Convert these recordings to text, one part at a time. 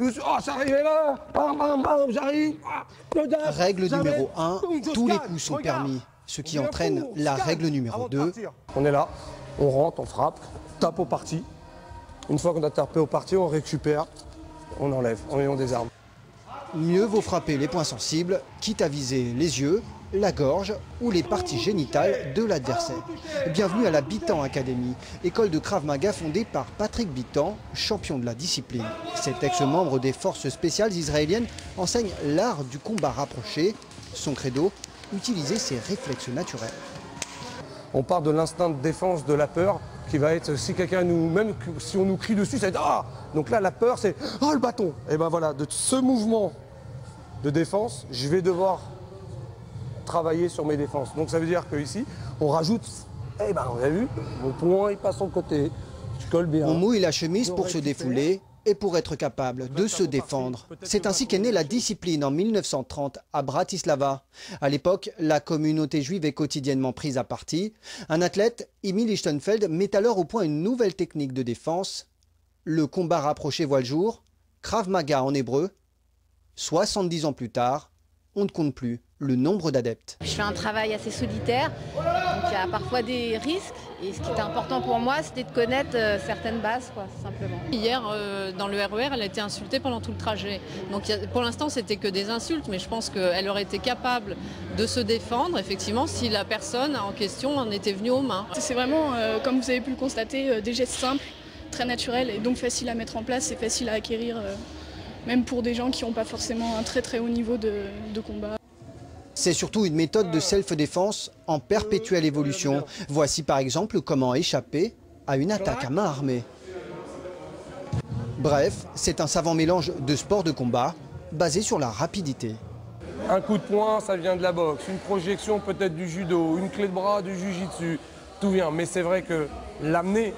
Oh, ça arrive là. Bam, bam, bam, j'arrive. Règle numéro 1, tous les coups sont permis. Ce qui entraîne la règle numéro 2. On est là, on rentre, on frappe, tape au parti. Une fois qu'on a tapé au parti, on récupère, on enlève, on désarme. Mieux vaut frapper les points sensibles, quitte à viser les yeux, la gorge ou les parties génitales de l'adversaire. Bienvenue à la Bitan Academy, école de Krav Maga fondée par Patrick Bitan, champion de la discipline. Cet ex-membre des forces spéciales israéliennes enseigne l'art du combat rapproché. Son credo, utiliser ses réflexes naturels. On part de l'instinct de défense de la peur, qui va être, si quelqu'un nous, même si on nous crie dessus, ça va être ah. Donc là, la peur, c'est ah le bâton. Et ben voilà, de ce mouvement de défense, je vais devoir travailler sur mes défenses. Donc ça veut dire qu'ici, on rajoute, eh ben on a vu, mon poing il passe sur le côté, je colle bien. On mouille la chemise pour se défouler et pour être capable de se défendre. C'est ainsi qu'est née la discipline en 1930 à Bratislava. À l'époque, la communauté juive est quotidiennement prise à partie. Un athlète, Emil Lichtenfeld, met alors au point une nouvelle technique de défense. Le combat rapproché voit le jour, Krav Maga en hébreu. 70 ans plus tard, on ne compte plus le nombre d'adeptes. Je fais un travail assez solitaire, donc il y a parfois des risques. Et ce qui était important pour moi, c'était de connaître certaines bases, quoi, simplement. Hier, dans le RER, elle a été insultée pendant tout le trajet. Donc pour l'instant, c'était que des insultes, mais je pense qu'elle aurait été capable de se défendre, effectivement, si la personne en question en était venue aux mains. C'est vraiment, comme vous avez pu le constater, des gestes simples, très naturels et donc faciles à mettre en place et faciles à acquérir, même pour des gens qui n'ont pas forcément un très haut niveau de combat. C'est surtout une méthode de self-défense en perpétuelle évolution. Voici par exemple comment échapper à une attaque à main armée. Bref, c'est un savant mélange de sport de combat basé sur la rapidité. Un coup de poing, ça vient de la boxe. Une projection peut-être du judo, une clé de bras du jiu-jitsu, tout vient. Mais c'est vrai que l'amener,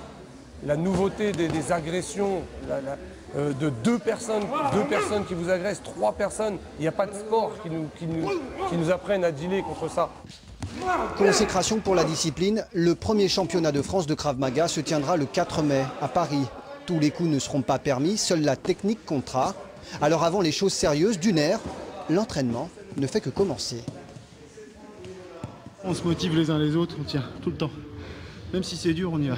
la nouveauté des agressions, de deux personnes qui vous agressent, 3 personnes, il n'y a pas de sport qui nous apprenne à dealer contre ça. Consécration pour la discipline, le premier championnat de France de Krav Maga se tiendra le 4 mai à Paris. Tous les coups ne seront pas permis, seule la technique comptera. Alors avant les choses sérieuses, d'une ère, l'entraînement ne fait que commencer. On se motive les uns les autres, on tient tout le temps. Même si c'est dur, on y va.